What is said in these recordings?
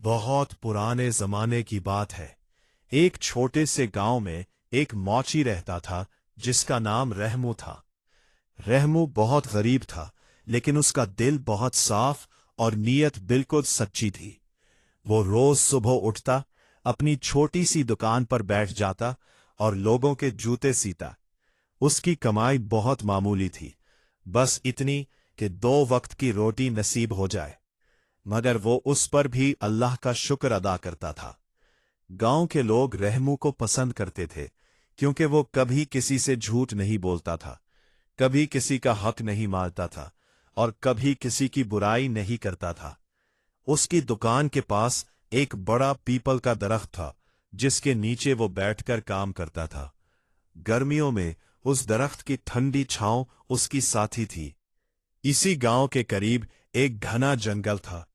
बहुत पुराने जमाने की बात है। एक छोटे से गांव में एक मौची रहता था जिसका नाम रहमू था। रहमू बहुत गरीब था, लेकिन उसका दिल बहुत साफ और नीयत बिल्कुल सच्ची थी। वो रोज सुबह उठता, अपनी छोटी सी दुकान पर बैठ जाता और लोगों के जूते सीता। उसकी कमाई बहुत मामूली थी, बस इतनी कि 2 वक्त की रोटी नसीब हो जाए, मगर वो उस पर भी अल्लाह का शुक्र अदा करता था। गांव के लोग रहमू को पसंद करते थे, क्योंकि वो कभी किसी से झूठ नहीं बोलता था, कभी किसी का हक नहीं मारता था और कभी किसी की बुराई नहीं करता था। उसकी दुकान के पास एक बड़ा पीपल का दरख्त था, जिसके नीचे वो बैठकर काम करता था। गर्मियों में उस दरख्त की ठंडी छांव उसकी साथी थी। इसी गांव के करीब एक घना जंगल था।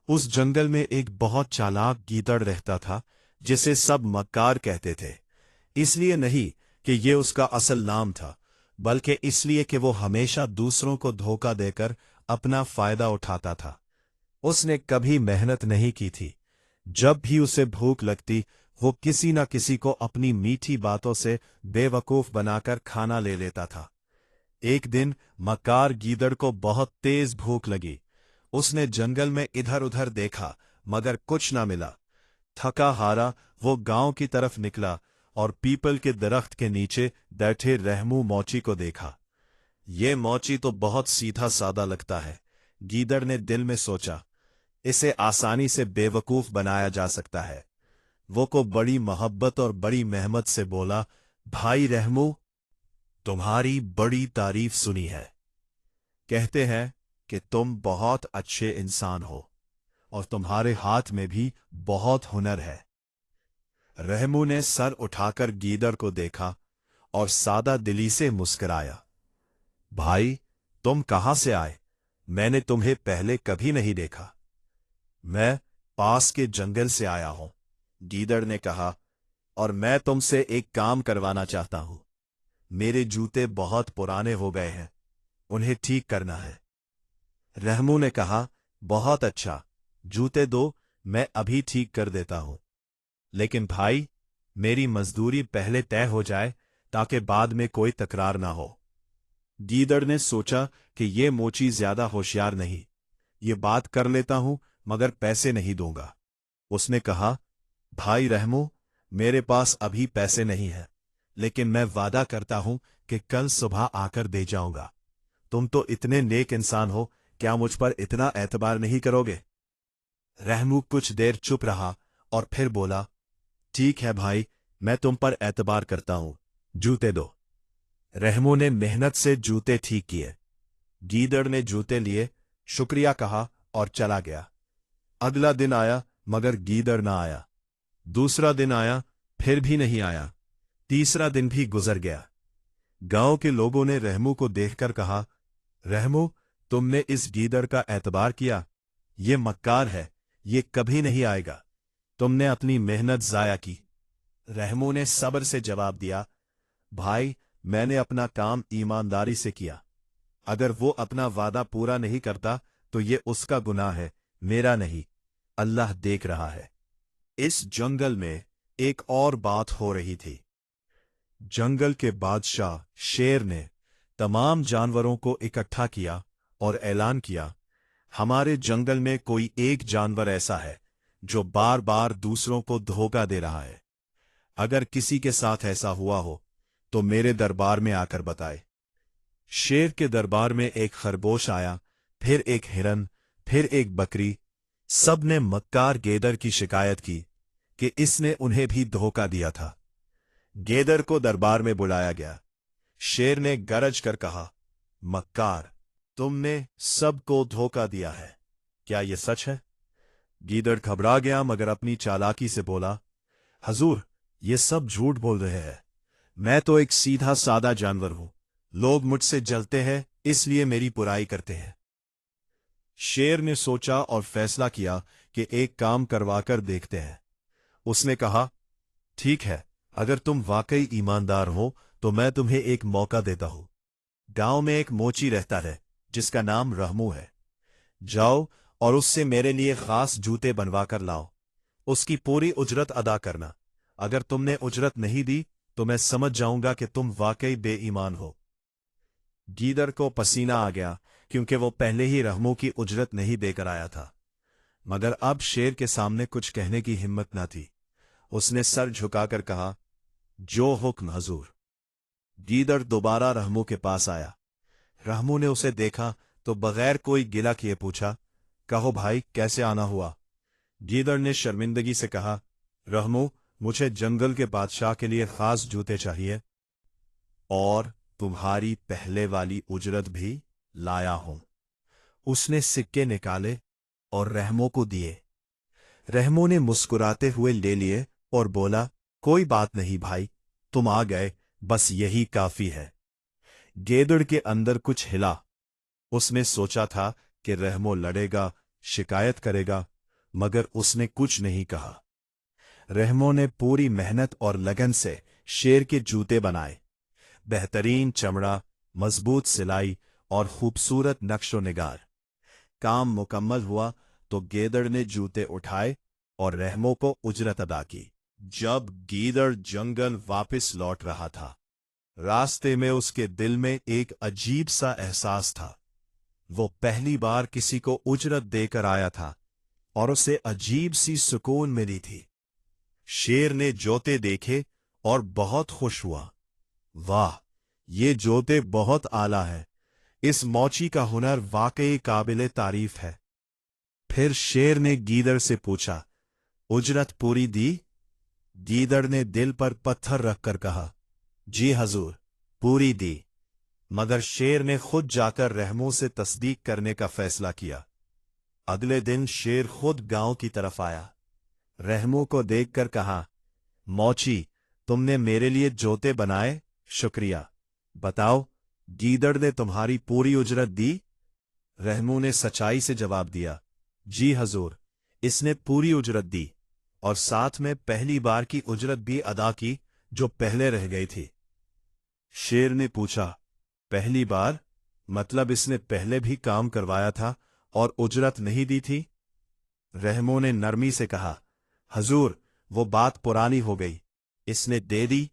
उस जंगल में एक बहुत चालाक गीदड़ रहता था, जिसे सब मक्कार कहते थे। इसलिए नहीं कि ये उसका असल नाम था, बल्कि इसलिए कि वो हमेशा दूसरों को धोखा देकर अपना फायदा उठाता था। उसने कभी मेहनत नहीं की थी। जब भी उसे भूख लगती, वो किसी न किसी को अपनी मीठी बातों से बेवकूफ बनाकर खाना ले लेता था। एक दिन मक्कार गीदड़ को बहुत तेज भूख लगी। उसने जंगल में इधर उधर देखा, मगर कुछ न मिला। थका हारा वो गांव की तरफ निकला और पीपल के दरख्त के नीचे बैठे रहमू मौची को देखा। ये मौची तो बहुत सीधा सादा लगता है, गीदड़ ने दिल में सोचा। इसे आसानी से बेवकूफ बनाया जा सकता है। वो को बड़ी मोहब्बत और बड़ी मेहनत से बोला, भाई रहमू, तुम्हारी बड़ी तारीफ सुनी है। कहते हैं कि तुम बहुत अच्छे इंसान हो और तुम्हारे हाथ में भी बहुत हुनर है। रहमू ने सर उठाकर गीदड़ को देखा और सादा दिली से मुस्कुराया। भाई, तुम कहां से आए? मैंने तुम्हें पहले कभी नहीं देखा। मैं पास के जंगल से आया हूं, गीदड़ ने कहा, और मैं तुमसे एक काम करवाना चाहता हूं। मेरे जूते बहुत पुराने हो गए हैं, उन्हें ठीक करना है। रहमू ने कहा, बहुत अच्छा, जूते दो, मैं अभी ठीक कर देता हूं। लेकिन भाई, मेरी मजदूरी पहले तय हो जाए, ताकि बाद में कोई तकरार ना हो। गीदड़ ने सोचा कि ये मोची ज्यादा होशियार नहीं, ये बात कर लेता हूं, मगर पैसे नहीं दूंगा। उसने कहा, भाई रहमू, मेरे पास अभी पैसे नहीं हैं, लेकिन मैं वादा करता हूं कि कल सुबह आकर दे जाऊंगा। तुम तो इतने नेक इंसान हो, क्या मुझ पर इतना एतबार नहीं करोगे? रहमू कुछ देर चुप रहा और फिर बोला, ठीक है भाई, मैं तुम पर एतबार करता हूं, जूते दो। रहमू ने मेहनत से जूते ठीक किए। गीदड़ ने जूते लिए, शुक्रिया कहा और चला गया। अगला दिन आया, मगर गीदड़ ना आया। दूसरा दिन आया, फिर भी नहीं आया। तीसरा दिन भी गुजर गया। गांव के लोगों ने रहमू को देखकर कहा, रहमू, तुमने इस गीदड़ का एतबार किया? ये मक्कार है, ये कभी नहीं आएगा। तुमने अपनी मेहनत जाया की। रहमू ने सब्र से जवाब दिया, भाई, मैंने अपना काम ईमानदारी से किया। अगर वो अपना वादा पूरा नहीं करता तो ये उसका गुनाह है, मेरा नहीं। अल्लाह देख रहा है। इस जंगल में एक और बात हो रही थी। जंगल के बादशाह शेर ने तमाम जानवरों को इकट्ठा किया और ऐलान किया, हमारे जंगल में कोई एक जानवर ऐसा है जो बार बार दूसरों को धोखा दे रहा है। अगर किसी के साथ ऐसा हुआ हो तो मेरे दरबार में आकर बताए। शेर के दरबार में एक खरगोश आया, फिर एक हिरन, फिर एक बकरी। सब ने मक्कार गीदड़ की शिकायत की कि इसने उन्हें भी धोखा दिया था। गीदड़ को दरबार में बुलाया गया। शेर ने गरज कर कहा, मक्कार, तुमने सबको धोखा दिया है, क्या यह सच है? गीदड़ घबरा गया, मगर अपनी चालाकी से बोला, हजूर, ये सब झूठ बोल रहे हैं। मैं तो एक सीधा सादा जानवर हूं। लोग मुझसे जलते हैं, इसलिए मेरी बुराई करते हैं। शेर ने सोचा और फैसला किया कि एक काम करवाकर देखते हैं। उसने कहा, ठीक है, अगर तुम वाकई ईमानदार हो तो मैं तुम्हें एक मौका देता हूं। गांव में एक मोची रहता है जिसका नाम रहमू है। जाओ और उससे मेरे लिए खास जूते बनवा कर लाओ। उसकी पूरी उजरत अदा करना। अगर तुमने उजरत नहीं दी तो मैं समझ जाऊंगा कि तुम वाकई बेईमान हो। गीदड़ को पसीना आ गया, क्योंकि वो पहले ही रहमू की उजरत नहीं देकर आया था। मगर अब शेर के सामने कुछ कहने की हिम्मत न थी। उसने सर झुकाकर कहा, जो हुक्म हजूर। गीदड़ दोबारा रहमू के पास आया। रहमू ने उसे देखा तो बगैर कोई गिला किए पूछा, कहो भाई, कैसे आना हुआ? गीदड़ ने शर्मिंदगी से कहा, रहमू, मुझे जंगल के बादशाह के लिए खास जूते चाहिए, और तुम्हारी पहले वाली उजरत भी लाया हूं। उसने सिक्के निकाले और रहमो को दिए। रहमो ने मुस्कुराते हुए ले लिए और बोला, कोई बात नहीं भाई, तुम आ गए, बस यही काफी है। गेदड़ के अंदर कुछ हिला। उसने सोचा था कि रहमो लड़ेगा, शिकायत करेगा, मगर उसने कुछ नहीं कहा। रहमो ने पूरी मेहनत और लगन से शेर के जूते बनाए। बेहतरीन चमड़ा, मजबूत सिलाई और खूबसूरत नक्शो निगार। काम मुकम्मल हुआ तो गेदड़ ने जूते उठाए और रहमो को उजरत अदा की। जब गीदड़ जंगल वापस लौट रहा था, रास्ते में उसके दिल में एक अजीब सा एहसास था। वो पहली बार किसी को उजरत देकर आया था और उसे अजीब सी सुकून मिली थी। शेर ने जूते देखे और बहुत खुश हुआ। वाह, ये जूते बहुत आला है। इस मौची का हुनर वाकई काबिले तारीफ है। फिर शेर ने गीदड़ से पूछा, उजरत पूरी दी? गीदड़ ने दिल पर पत्थर रखकर कहा, जी हजूर, पूरी दी। मगर शेर ने खुद जाकर रहमो से तस्दीक करने का फैसला किया। अगले दिन शेर खुद गांव की तरफ आया। रहमो को देखकर कहा, मौची, तुमने मेरे लिए जूते बनाए, शुक्रिया। बताओ, गीदड़ ने तुम्हारी पूरी उजरत दी? रहमो ने सच्चाई से जवाब दिया, जी हजूर, इसने पूरी उजरत दी, और साथ में पहली बार की उजरत भी अदा की जो पहले रह गई थी। शेर ने पूछा, पहली बार मतलब इसने पहले भी काम करवाया था और उजरत नहीं दी थी? रहमो ने नरमी से कहा, हजूर, वो बात पुरानी हो गई, इसने दे दी,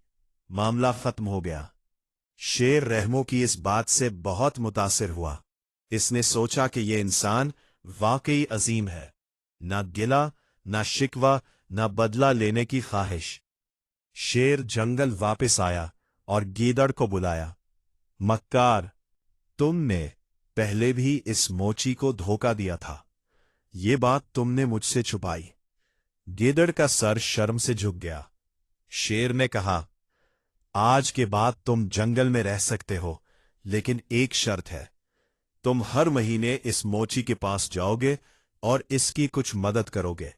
मामला खत्म हो गया। शेर रहमो की इस बात से बहुत मुतासिर हुआ। इसने सोचा कि यह इंसान वाकई अजीम है। ना गिला, ना शिकवा, ना बदला लेने की ख्वाहिश। शेर जंगल वापस आया और गीदड़ को बुलाया। मक्कार, तुमने पहले भी इस मोची को धोखा दिया था। ये बात तुमने मुझसे छुपाई। गीदड़ का सर शर्म से झुक गया। शेर ने कहा, आज के बाद तुम जंगल में रह सकते हो, लेकिन एक शर्त है। तुम हर महीने इस मोची के पास जाओगे और इसकी कुछ मदद करोगे।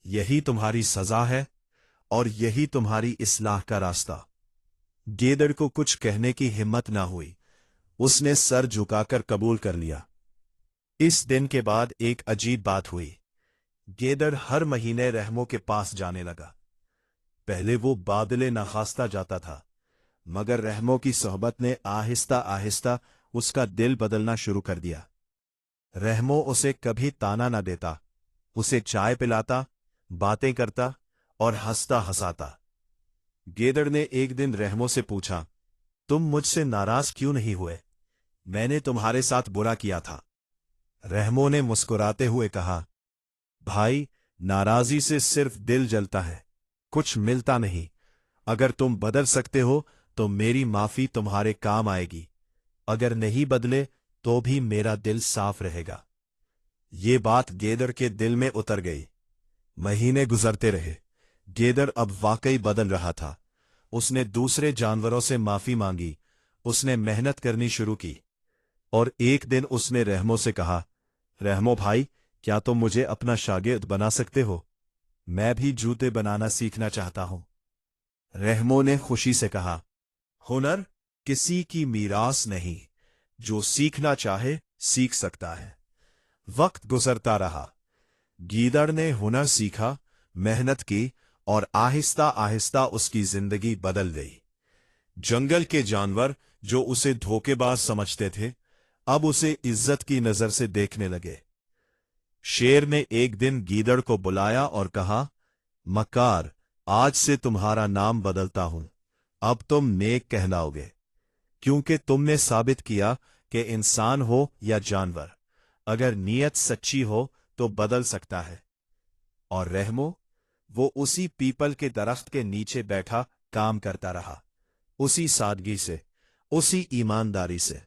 यही तुम्हारी सजा है और यही तुम्हारी इस्लाह का रास्ता। गेदड़ को कुछ कहने की हिम्मत ना हुई। उसने सर झुकाकर कबूल कर लिया। इस दिन के बाद एक अजीब बात हुई। गेदड़ हर महीने रहमो के पास जाने लगा। पहले वो बादले नाखास्ता जाता था, मगर रहमो की सोहबत ने आहिस्ता आहिस्ता उसका दिल बदलना शुरू कर दिया। रहमो उसे कभी ताना न देता, उसे चाय पिलाता, बातें करता और हंसता हंसाता। गेदड़ ने एक दिन रहमो से पूछा, तुम मुझसे नाराज क्यों नहीं हुए? मैंने तुम्हारे साथ बुरा किया था। रहमो ने मुस्कुराते हुए कहा, भाई, नाराजी से सिर्फ दिल जलता है, कुछ मिलता नहीं। अगर तुम बदल सकते हो तो मेरी माफी तुम्हारे काम आएगी। अगर नहीं बदले तो भी मेरा दिल साफ रहेगा। ये बात गेदड़ के दिल में उतर गई। महीने गुजरते रहे। गेदड़ अब वाकई बदल रहा था। उसने दूसरे जानवरों से माफी मांगी, उसने मेहनत करनी शुरू की, और एक दिन उसने रहमो से कहा, रहमो भाई, क्या तुम मुझे अपना शागिर्द बना सकते हो? मैं भी जूते बनाना सीखना चाहता हूं। रहमो ने खुशी से कहा, हुनर किसी की मीरास नहीं, जो सीखना चाहे सीख सकता है। वक्त गुजरता रहा। गीदड़ ने हुनर सीखा, मेहनत की, और आहिस्ता आहिस्ता उसकी जिंदगी बदल गई। जंगल के जानवर जो उसे धोखेबाज समझते थे, अब उसे इज्जत की नजर से देखने लगे। शेर ने एक दिन गीदड़ को बुलाया और कहा, मक्कार, आज से तुम्हारा नाम बदलता हूं। अब तुम नेक कहलाओगे, क्योंकि तुमने साबित किया कि इंसान हो या जानवर, अगर नीयत सच्ची हो तो बदल सकता है। और रहमो, वो उसी पीपल के दरख्त के नीचे बैठा काम करता रहा, उसी सादगी से, उसी ईमानदारी से।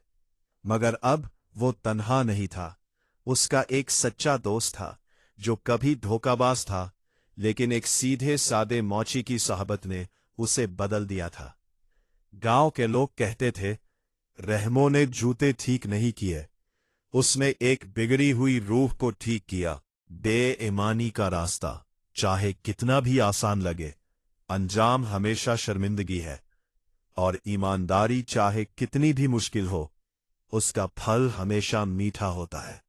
मगर अब वो तन्हा नहीं था। उसका एक सच्चा दोस्त था जो कभी धोखाबाज था, लेकिन एक सीधे सादे मौची की सोहबत ने उसे बदल दिया था। गांव के लोग कहते थे, रहमो ने जूते ठीक नहीं किए, उसने एक बिगड़ी हुई रूह को ठीक किया। बेईमानी का रास्ता चाहे कितना भी आसान लगे, अंजाम हमेशा शर्मिंदगी है। और ईमानदारी चाहे कितनी भी मुश्किल हो, उसका फल हमेशा मीठा होता है।